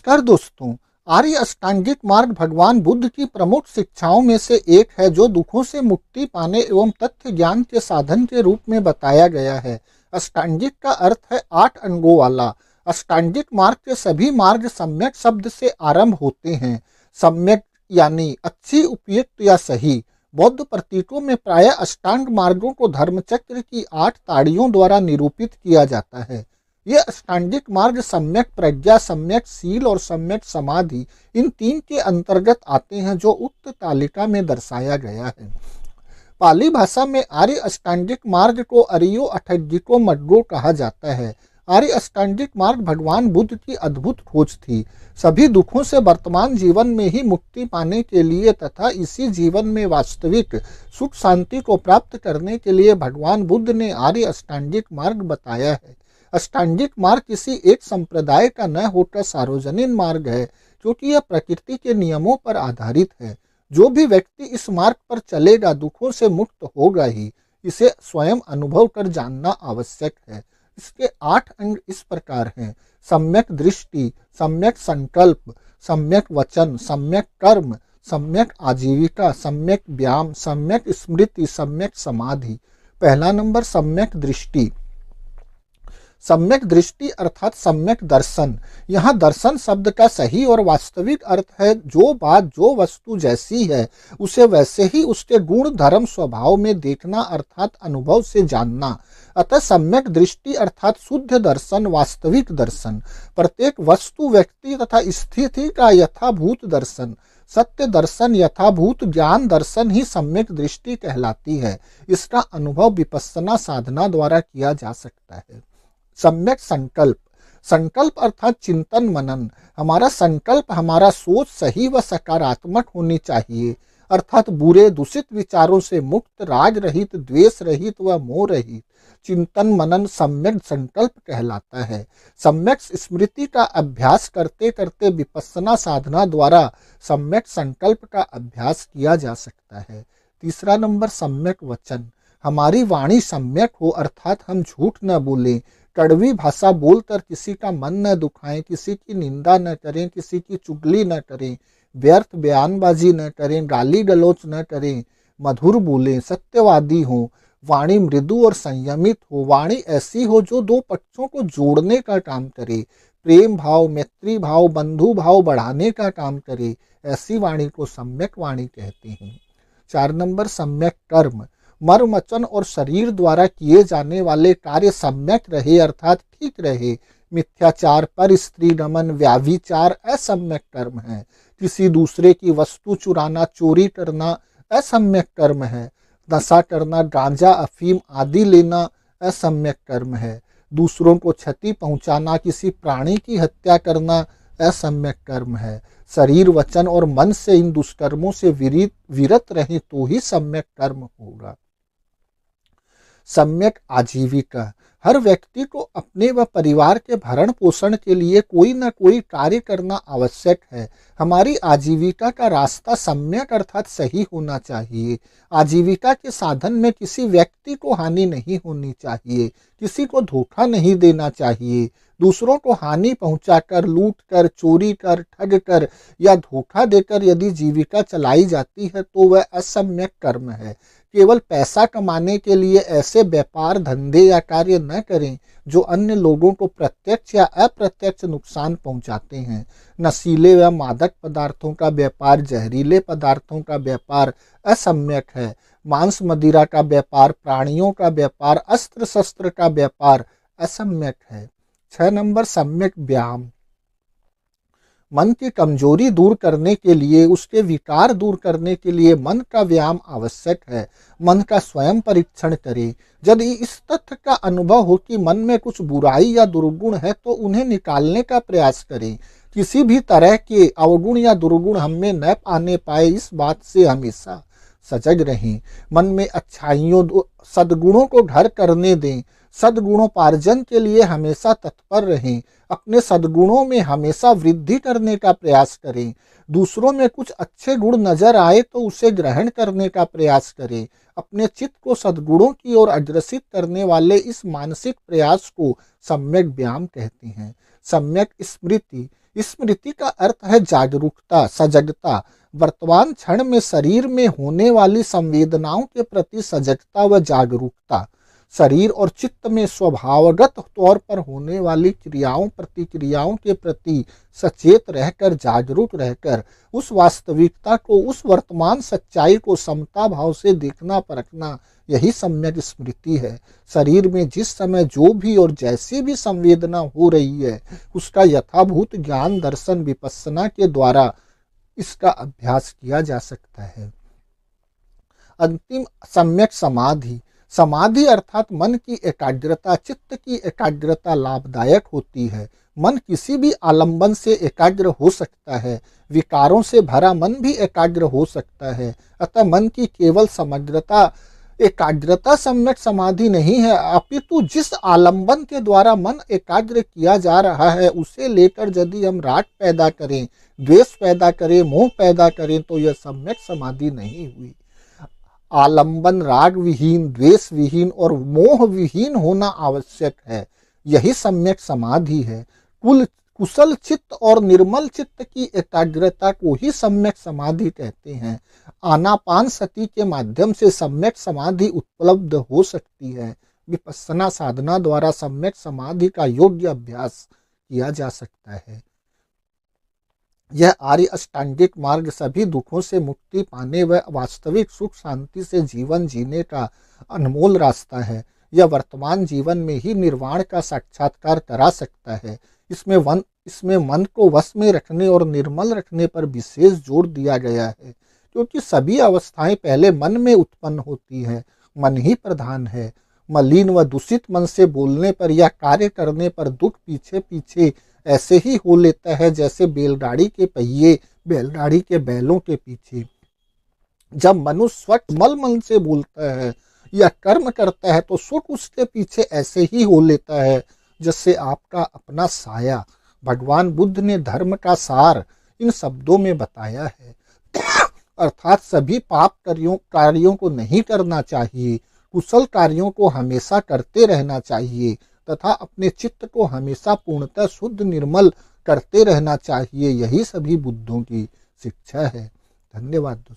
नमस्कार दोस्तों। आर्य अष्टांगिक मार्ग भगवान बुद्ध की प्रमुख शिक्षाओं में से एक है जो दुखों से मुक्ति पाने एवं तथ्य ज्ञान के साधन के रूप में बताया गया है। अष्टांगिक का अर्थ है 8 अंगों वाला। अष्टांगिक मार्ग के सभी मार्ग सम्यक शब्द से आरंभ होते हैं। सम्यक यानी अच्छी, उपयुक्त या सही। बौद्ध प्रतीकों में प्रायः अष्टांग मार्गों को धर्मचक्र की 8 ताड़ियों द्वारा निरूपित किया जाता है। ये अष्टांगिक मार्ग सम्यक प्रज्ञा, सम्यक शील और सम्यक समाधि, इन 3 के अंतर्गत आते हैं जो उक्त तालिका में दर्शाया गया है। पाली भाषा में आर्य अष्टांगिक मार्ग को अरियो अठज्जिको मड्गो कहा जाता है। आर्य अष्टांगिक मार्ग भगवान बुद्ध की अद्भुत खोज थी। सभी दुखों से वर्तमान जीवन में ही मुक्ति पाने के लिए तथा इसी जीवन में वास्तविक सुख शांति को प्राप्त करने के लिए भगवान बुद्ध ने आर्य अष्टांगिक मार्ग बताया है। अष्टांगिक मार्ग किसी एक संप्रदाय का न होकर सार्वजनिक मार्ग है, क्योंकि यह प्रकृति के नियमों पर आधारित है। जो भी व्यक्ति इस मार्ग पर चलेगा दुखों से मुक्त होगा ही। इसे स्वयं अनुभव कर जानना आवश्यक है। इसके 8 अंग इस प्रकार हैं: सम्यक दृष्टि, सम्यक संकल्प, सम्यक वचन, सम्यक कर्म, सम्यक आजीविका, सम्यक व्यायाम, सम्यक स्मृति, सम्यक समाधि। पहला नंबर सम्यक दृष्टि। सम्यक दृष्टि अर्थात सम्यक दर्शन। यहाँ दर्शन शब्द का सही और वास्तविक अर्थ है जो बात, जो वस्तु जैसी है उसे वैसे ही उसके गुण, धर्म, स्वभाव में देखना अर्थात अनुभव से जानना। अतः सम्यक दृष्टि अर्थात शुद्ध दर्शन, वास्तविक दर्शन, प्रत्येक वस्तु, व्यक्ति तथा स्थिति का यथाभूत दर्शन। सत्य दर्शन, यथाभूत ज्ञान दर्शन ही सम्यक दृष्टि कहलाती है। इसका अनुभव विपश्यना साधना द्वारा किया जा सकता है। सम्यक संकल्प। संकल्प अर्थात चिंतन मनन। हमारा संकल्प, हमारा सोच सही व सकारात्मक होनी चाहिए, अर्थात बुरे दूषित विचारों से मुक्त, राग रहित, द्वेष रहित व मोह रहित। चिंतन मनन सम्यक संकल्प कहलाता है। सम्यक स्मृति का अभ्यास करते करते विपश्यना साधना द्वारा सम्यक संकल्प का अभ्यास किया जा सकता है। तीसरा नंबर सम्यक वचन। हमारी वाणी सम्यक हो, अर्थात हम झूठ न बोलें, कड़वी भाषा बोलकर किसी का मन न दुखाएं, किसी की निंदा न करें, किसी की चुगली न करें, व्यर्थ बयानबाजी न करें, गाली गलौच न करें, मधुर बोलें, सत्यवादी हो, वाणी मृदु और संयमित हो, वाणी ऐसी हो जो 2 पक्षों को जोड़ने का काम करे, प्रेम भाव, मैत्री भाव, बंधु भाव बढ़ाने का काम करे। ऐसी वाणी को सम्यक वाणी कहते हैं। 4 नंबर सम्यक कर्म। मर्म, वचन और शरीर द्वारा किए जाने वाले कार्य सम्यक रहे अर्थात ठीक रहे। मिथ्याचार, पर स्त्री नमन, व्याभिचार असम्यक कर्म है। किसी दूसरे की वस्तु चुराना, चोरी करना असम्यक कर्म है। नशा करना, गांजा, अफीम आदि लेना असम्यक कर्म है। दूसरों को क्षति पहुंचाना, किसी प्राणी की हत्या करना असम्यक कर्म है। शरीर, वचन और मन से इन दुष्कर्मों से विरत रहें तो ही सम्यक कर्म होगा। सम्यक आजीविका। हर व्यक्ति को अपने व परिवार के भरण पोषण के लिए कोई न कोई कार्य करना आवश्यक है। हमारी आजीविका का रास्ता सम्यक अर्थात सही होना चाहिए। आजीविका के साधन में किसी व्यक्ति को हानि नहीं होनी चाहिए, किसी को धोखा नहीं देना चाहिए। दूसरों को हानि पहुंचाकर, लूट कर, चोरी कर, ठग कर या धोखा देकर यदि जीविका चलाई जाती है तो वह असम्यक कर्म है। केवल पैसा कमाने के लिए ऐसे व्यापार, धंधे या कार्य न करें जो अन्य लोगों को प्रत्यक्ष या अप्रत्यक्ष नुकसान पहुंचाते हैं। नशीले व मादक पदार्थों का व्यापार, जहरीले पदार्थों का व्यापार असम्यक है। मांस मदिरा का व्यापार, प्राणियों का व्यापार, अस्त्र शस्त्र का व्यापार असम्यक है। 6 नंबर सम्यक व्यायाम। मन की कमजोरी दूर करने के लिए, उसके विकार दूर करने के लिए मन का व्यायाम आवश्यक है। मन का स्वयं परीक्षण करें। यदि इस तथ्य का अनुभव हो कि मन में कुछ बुराई या दुर्गुण है तो उन्हें निकालने का प्रयास करें। किसी भी तरह के अवगुण या दुर्गुण हम में न आने पाए, इस बात से हमेशा सजग रहें। मन में अच्छाइयों, सद्गुणों को घर करने दें। सद्गुणोपार्जन के लिए हमेशा तत्पर रहें। अपने सद्गुणों में हमेशा वृद्धि करने का प्रयास करें। दूसरों में कुछ अच्छे गुण नजर आए तो उसे ग्रहण करने का प्रयास करें। अपने चित्त को सद्गुणों की ओर अग्रसित करने वाले इस मानसिक प्रयास को सम्यक व्यायाम कहते हैं। सम्यक स्मृति। स्मृति का अर्थ है जागरूकता, सजगता। वर्तमान क्षण में शरीर में होने वाली संवेदनाओं के प्रति सजगता व जागरूकता। शरीर और चित्त में स्वभावगत तौर पर होने वाली क्रियाओं प्रतिक्रियाओं के प्रति सचेत रहकर, जागरूक रहकर उस वास्तविकता को, उस वर्तमान सच्चाई को समता भाव से देखना परखना, यही सम्यक स्मृति है। शरीर में जिस समय जो भी और जैसी भी संवेदना हो रही है, उसका यथाभूत ज्ञान दर्शन विपස්සना के द्वारा इसका अभ्यास किया जा सकता है। अंतिम सम्यक समाधि। समाधि अर्थात मन की एकाग्रता, चित्त की एकाग्रता लाभदायक होती है। मन किसी भी आलंबन से एकाग्र हो सकता है, विकारों से भरा मन भी एकाग्र हो सकता है। अतः मन की केवल समग्रता एकाग्रता सम्यक समाधि नहीं है, अपितु जिस आलंबन के द्वारा मन एकाग्र किया जा रहा है उसे लेकर यदि हम राग पैदा करें, द्वेष पैदा करें, मोह पैदा करें, तो यह सम्यक समाधि नहीं हुई। आलंबन राग विहीन, द्वेष विहीन और मोह विहीन होना आवश्यक है, यही सम्यक समाधि है। कुशल चित्त और निर्मल चित्त की एकाग्रता को ही सम्यक समाधि कहते हैं। आनापान सति के माध्यम से सम्यक समाधि उपलब्ध हो सकती है। विपස්සना साधना द्वारा सम्यक समाधि का योग्य अभ्यास किया जा सकता है। यह आर्य अष्टांगिक मार्ग सभी दुखों से मुक्ति पाने व वास्तविक सुख शांति से जीवन जीने का अनमोल रास्ता है। यह वर्तमान जीवन में ही निर्वाण का साक्षात्कार करा सकता है। इसमें मन को वश में रखने और निर्मल रखने पर विशेष जोर दिया गया है, क्योंकि सभी अवस्थाएं पहले मन में उत्पन्न होती है। मन ही प्रधान है। मलिन व दूषित मन से बोलने पर या कार्य करने पर दुख पीछे पीछे ऐसे ही हो लेता है जैसे बैलगाड़ी के पहिए बैलगाड़ी के बैलों के पीछे। जब मनुष्य स्वच्छ मल मन से बोलता है या कर्म करता है तो सुख उसके पीछे ऐसे ही हो लेता है जैसे आपका अपना साया। भगवान बुद्ध ने धर्म का सार इन शब्दों में बताया है, अर्थात सभी पाप कार्यों को नहीं करना चाहिए, कुशल कार्यों को हमेशा करते रहना चाहिए तथा अपने चित्त को हमेशा पूर्णतः शुद्ध निर्मल करते रहना चाहिए। यही सभी बुद्धों की शिक्षा है। धन्यवाद दोस्तों।